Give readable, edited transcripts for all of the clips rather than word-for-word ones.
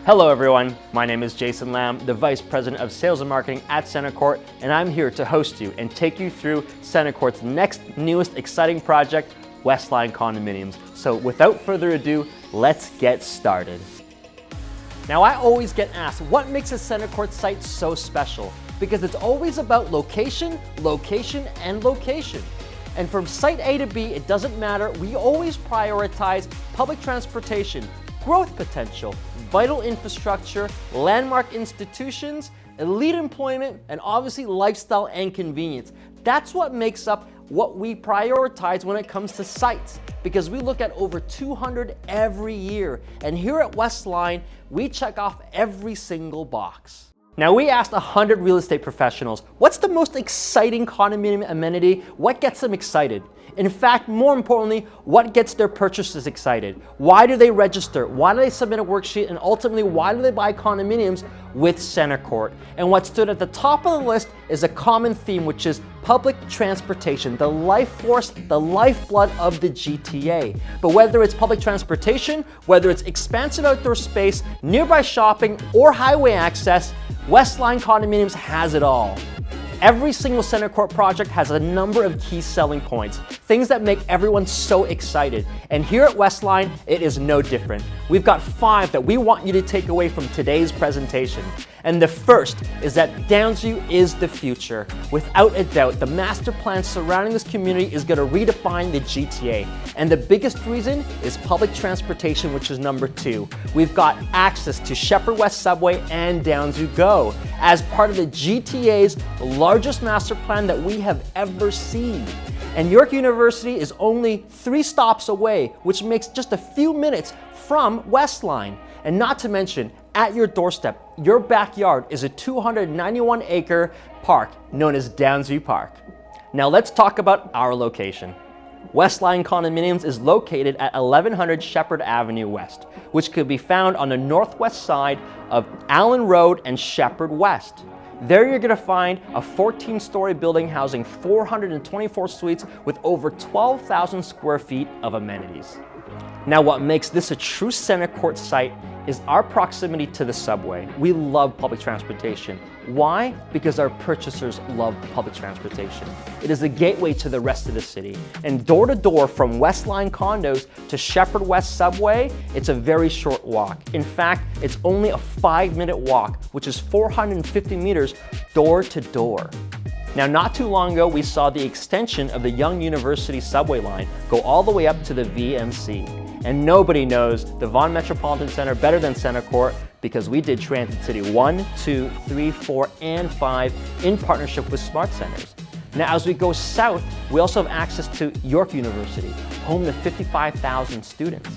Hello everyone, my name is Jason Lamb, the Vice President of Sales and Marketing at CentreCourt, and I'm here to host you and take you through CentreCourt's next newest exciting project, WestLine Condominiums. So without further ado, let's get started. Now I always get asked, what makes a CentreCourt site so special? Because it's always about location, location, and location. And from site A to B, it doesn't matter, we always prioritize public transportation, growth potential, vital infrastructure, landmark institutions, elite employment, and obviously lifestyle and convenience. That's what makes up what we prioritize when it comes to sites, because we look at over 200 every year. And here at WestLine, we check off every single box. Now we asked 100 real estate professionals, what's the most exciting condominium amenity? What gets them excited? In fact, more importantly, what gets their purchasers excited? Why do they register? Why do they submit a worksheet? And ultimately, why do they buy condominiums with CentreCourt? And what stood at the top of the list is a common theme, which is public transportation, the life force, the lifeblood of the GTA. But whether it's public transportation, whether it's expansive outdoor space, nearby shopping, or highway access, WestLine Condominiums has it all. Every single CentreCourt project has a number of key selling points, things that make everyone so excited. And here at WestLine, it is no different. We've got 5 that we want you to take away from today's presentation. And the first is that Downsview is the future. Without a doubt, the master plan surrounding this community is going to redefine the GTA. And the biggest reason is public transportation, which is number 2. We've got access to Sheppard West Subway and Downsview Go as part of the GTA's largest master plan that we have ever seen. And York University is only 3 stops away, which makes just a few minutes from WestLine. And not to mention, at your doorstep, your backyard is a 291-acre park known as Downsview Park. Now let's talk about our location. WestLine Condominiums is located at 1100 Sheppard Avenue West, which could be found on the northwest side of Allen Road and Sheppard West. There you're going to find a 14-story building housing 424 suites with over 12,000 square feet of amenities. Now what makes this a true CentreCourt site is our proximity to the subway. We love public transportation. Why? Because our purchasers love public transportation. It is a gateway to the rest of the city. And door to door from WestLine Condos to Sheppard West Subway, it's a very short walk. In fact, it's only a 5-minute walk, which is 450 meters door to door. Now, not too long ago, we saw the extension of the Young University subway line go all the way up to the VMC. And nobody knows the Vaughan Metropolitan Center better than CentreCourt because we did Transit City 1, 2, 3, 4, and 5 in partnership with Smart Centers. Now, as we go south, we also have access to York University, home to 55,000 students.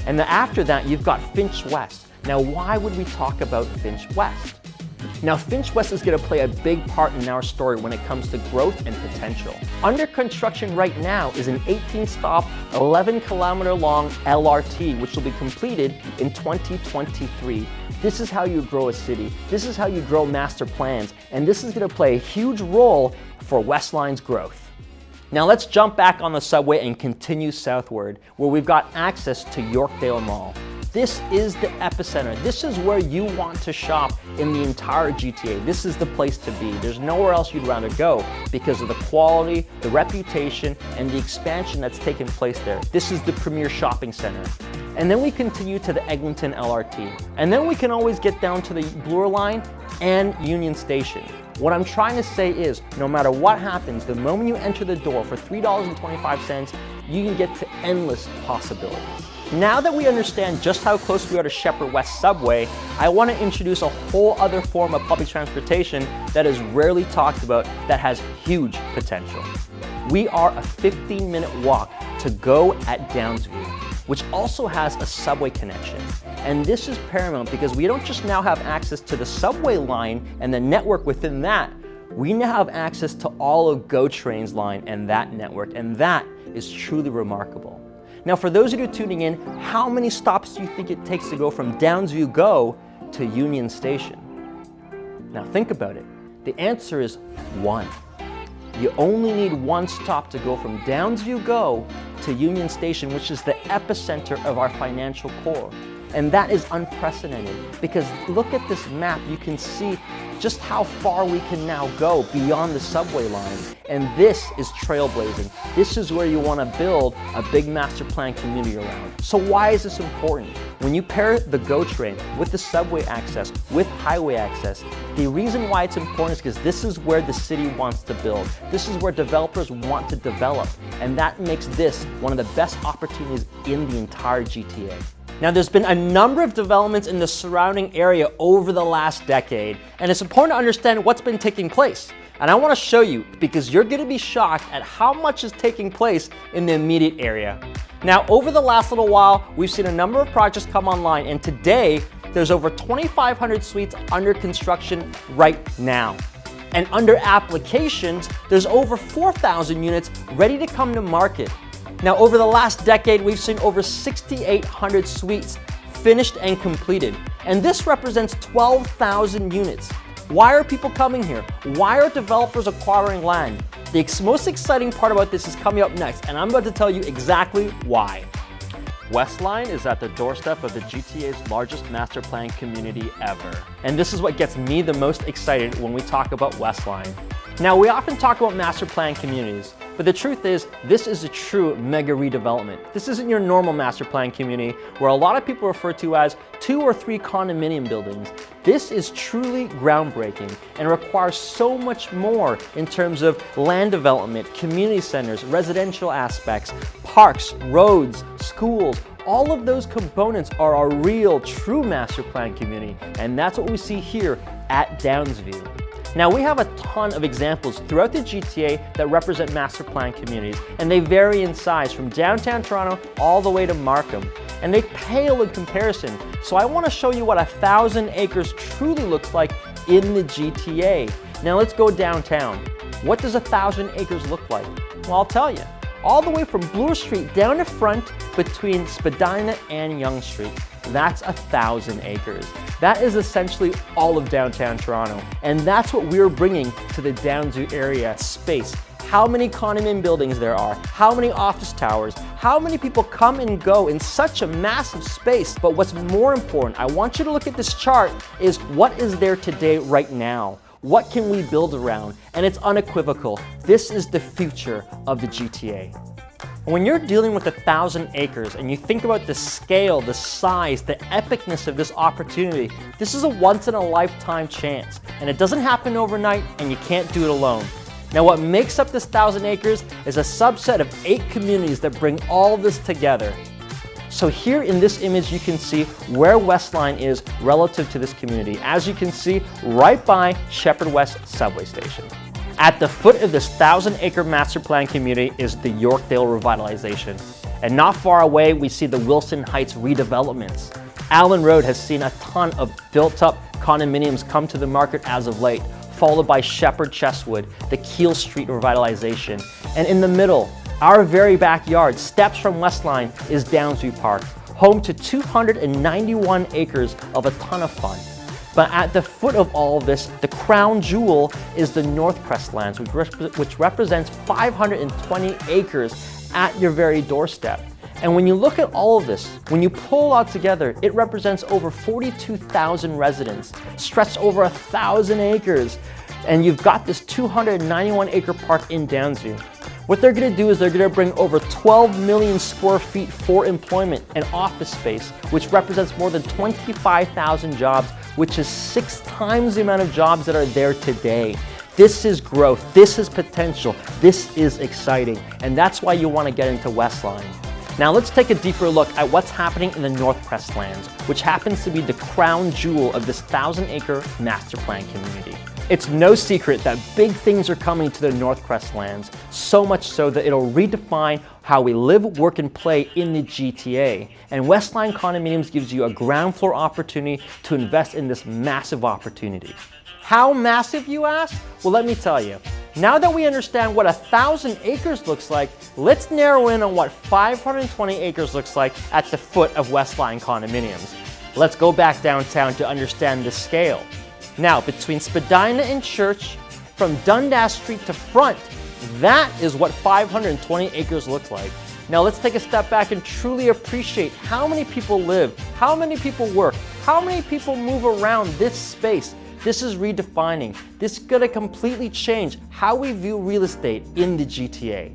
And then after that, you've got Finch West. Now, why would we talk about Finch West? Now, Finch West is going to play a big part in our story when it comes to growth and potential. Under construction right now is an 18-stop, 11-kilometer-long LRT, which will be completed in 2023. This is how you grow a city. This is how you grow master plans. And this is going to play a huge role for WestLine's growth. Now let's jump back on the subway and continue southward, where we've got access to Yorkdale Mall. This is the epicenter. This is where you want to shop in the entire GTA. This is the place to be. There's nowhere else you'd rather go because of the quality, the reputation, and the expansion that's taken place there. This is the premier shopping center. And then we continue to the Eglinton LRT. And then we can always get down to the Bloor Line and Union Station. What I'm trying to say is, no matter what happens, the moment you enter the door for $3.25, you can get to endless possibilities. Now that we understand just how close we are to Sheppard West Subway, I want to introduce a whole other form of public transportation that is rarely talked about that has huge potential. We are a 15-minute walk to Go at Downsview, which also has a subway connection. And this is paramount because we don't just now have access to the subway line and the network within that, we now have access to all of GO Train's line and that network, and that is truly remarkable. Now, for those of you tuning in, how many stops do you think it takes to go from Downsview Go to Union Station? Now think about it. The answer is 1. You only need 1 stop to go from Downsview Go to Union Station, which is the epicenter of our financial core. And that is unprecedented, because look at this map, you can see just how far we can now go beyond the subway line. And this is trailblazing. This is where you want to build a big master plan community around. So why is this important? When you pair the GO train with the subway access, with highway access, the reason why it's important is because this is where the city wants to build. This is where developers want to develop. And that makes this one of the best opportunities in the entire GTA. Now, there's been a number of developments in the surrounding area over the last decade, and it's important to understand what's been taking place. And I want to show you, because you're going to be shocked at how much is taking place in the immediate area. Now, over the last little while, we've seen a number of projects come online, and today, there's over 2,500 suites under construction right now. And under applications, there's over 4,000 units ready to come to market. Now, over the last decade, we've seen over 6,800 suites finished and completed. And this represents 12,000 units. Why are people coming here? Why are developers acquiring land? The most exciting part about this is coming up next, and I'm about to tell you exactly why. WestLine is at the doorstep of the GTA's largest master plan community ever. And this is what gets me the most excited when we talk about WestLine. Now, we often talk about master plan communities, but the truth is, this is a true mega redevelopment. This isn't your normal master plan community where a lot of people refer to as 2 or 3 condominium buildings. This is truly groundbreaking and requires so much more in terms of land development, community centers, residential aspects, parks, roads, schools. All of those components are a real, true master plan community, and that's what we see here at Downsview. Now, we have a ton of examples throughout the GTA that represent master plan communities, and they vary in size from downtown Toronto all the way to Markham, and they pale in comparison. So I want to show you what 1,000 acres truly looks like in the GTA. Now let's go downtown. What does 1,000 acres look like? Well, I'll tell you. All the way from Bloor Street down to front between Spadina and Yonge Street. That's 1,000 acres. That is essentially all of downtown Toronto. And that's what we're bringing to the Downsview area space. How many condominium buildings there are, how many office towers, how many people come and go in such a massive space. But what's more important, I want you to look at this chart, is what is there today right now? What can we build around? And it's unequivocal. This is the future of the GTA. When you're dealing with 1,000 acres and you think about the scale, the size, the epicness of this opportunity, this is a once-in-a-lifetime chance. And it doesn't happen overnight, and you can't do it alone. Now, what makes up this 1,000 acres is a subset of 8 communities that bring all this together. So here in this image, you can see where WestLine is relative to this community. As you can see, right by Sheppard West subway station. At the foot of this 1,000-acre master plan community is the Yorkdale revitalization. And not far away, we see the Wilson Heights redevelopments. Allen Road has seen a ton of built-up condominiums come to the market as of late, followed by Sheppard Chesswood, the Keel Street revitalization. And in the middle, our very backyard, steps from WestLine, is Downsview Park, home to 291 acres of a ton of fun. But at the foot of all of this, the crown jewel is the Northcrest lands, which represents 520 acres at your very doorstep. And when you look at all of this, when you pull it all together, it represents over 42,000 residents, stretched over 1,000 acres. And you've got this 291 acre park in Downsview. What they're going to do is they're going to bring over 12 million square feet for employment and office space, which represents more than 25,000 jobs, which is 6 times the amount of jobs that are there today. This is growth, this is potential, this is exciting, and that's why you want to get into WestLine. Now let's take a deeper look at what's happening in the Northcrest lands, which happens to be the crown jewel of this 1,000-acre master plan community. It's no secret that big things are coming to the Northcrest lands, so much so that it'll redefine how we live, work, and play in the GTA. And WestLine Condominiums gives you a ground floor opportunity to invest in this massive opportunity. How massive, you ask? Well, let me tell you. Now that we understand what 1,000 acres looks like, let's narrow in on what 520 acres looks like at the foot of WestLine Condominiums. Let's go back downtown to understand the scale. Now, between Spadina and Church, from Dundas Street to front, that is what 520 acres looks like. Now let's take a step back and truly appreciate how many people live, how many people work, how many people move around this space. This is redefining. This is gonna completely change how we view real estate in the GTA.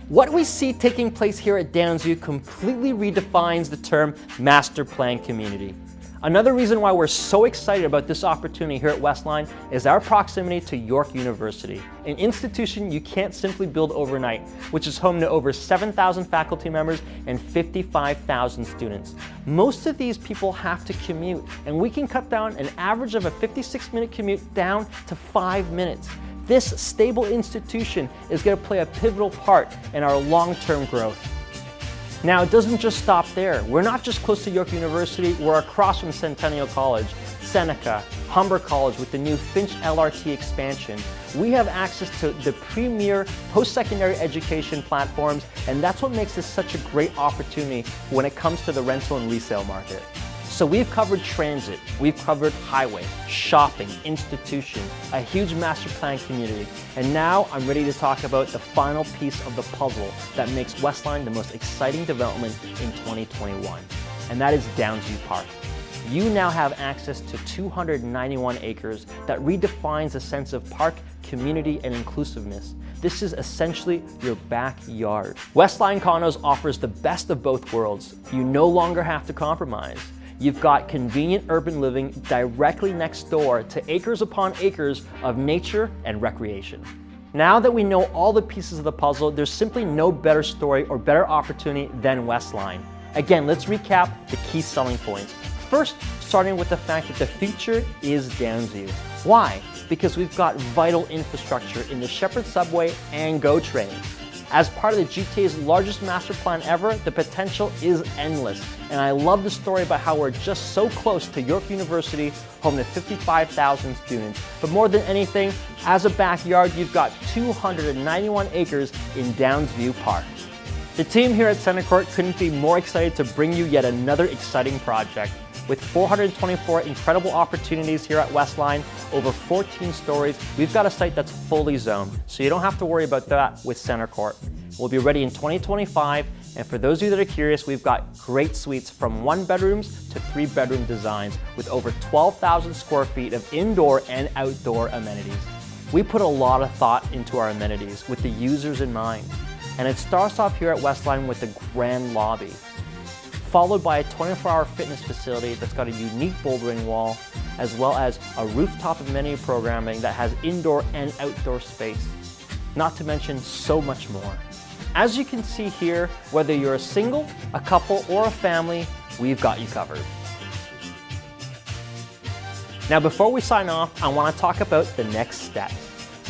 What we see taking place here at Downsview completely redefines the term master plan community. Another reason why we're so excited about this opportunity here at WestLine is our proximity to York University, an institution you can't simply build overnight, which is home to over 7,000 faculty members and 55,000 students. Most of these people have to commute, and we can cut down an average of a 56-minute commute down to 5 minutes. This stable institution is going to play a pivotal part in our long-term growth. Now, it doesn't just stop there. We're not just close to York University, we're across from Centennial College, Seneca, Humber College with the new Finch LRT expansion. We have access to the premier post-secondary education platforms, and that's what makes this such a great opportunity when it comes to the rental and resale market. So we've covered transit, we've covered highway, shopping, institution, a huge master plan community, and now I'm ready to talk about the final piece of the puzzle that makes WestLine the most exciting development in 2021, and that is Downsview Park. You now have access to 291 acres that redefines a sense of park, community, and inclusiveness. This is essentially your backyard. WestLine Condos offers the best of both worlds. You no longer have to compromise. You've got convenient urban living directly next door to acres upon acres of nature and recreation. Now that we know all the pieces of the puzzle, there's simply no better story or better opportunity than WestLine. Again, let's recap the key selling points. First, starting with the fact that the future is Downsview. Why? Because we've got vital infrastructure in the Sheppard subway and GO train. As part of the GTA's largest master plan ever, the potential is endless. And I love the story about how we're just so close to York University, home to 55,000 students. But more than anything, as a backyard, you've got 291 acres in Downsview Park. The team here at CentreCourt couldn't be more excited to bring you yet another exciting project. With 424 incredible opportunities here at WestLine, over 14 stories, we've got a site that's fully zoned, so you don't have to worry about that with CentreCourt. We'll be ready in 2025, and for those of you that are curious, we've got great suites from 1-bedrooms to 3-bedroom designs with over 12,000 square feet of indoor and outdoor amenities. We put a lot of thought into our amenities with the users in mind, and it starts off here at WestLine with a grand lobby, followed by a 24-hour fitness facility that's got a unique bouldering wall, as well as a rooftop amenity programming that has indoor and outdoor space, not to mention so much more. As you can see here, whether you're a single, a couple, or a family, we've got you covered. Now, before we sign off, I want to talk about the next steps.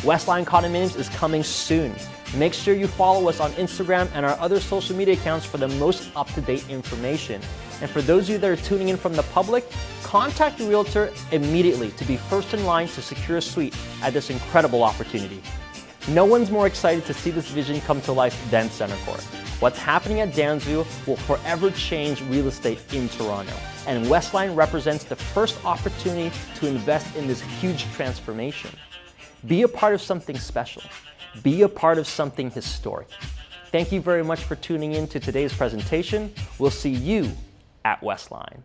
WestLine Condominiums is coming soon. Make sure you follow us on Instagram and our other social media accounts for the most up-to-date information. And for those of you that are tuning in from the public, contact your realtor immediately to be first in line to secure a suite at this incredible opportunity. No one's more excited to see this vision come to life than CentreCourt. What's happening at Downsview will forever change real estate in Toronto, and WestLine represents the first opportunity to invest in this huge transformation. Be a part of something special. Be a part of something historic. Thank you very much for tuning in to today's presentation. We'll see you at WestLine.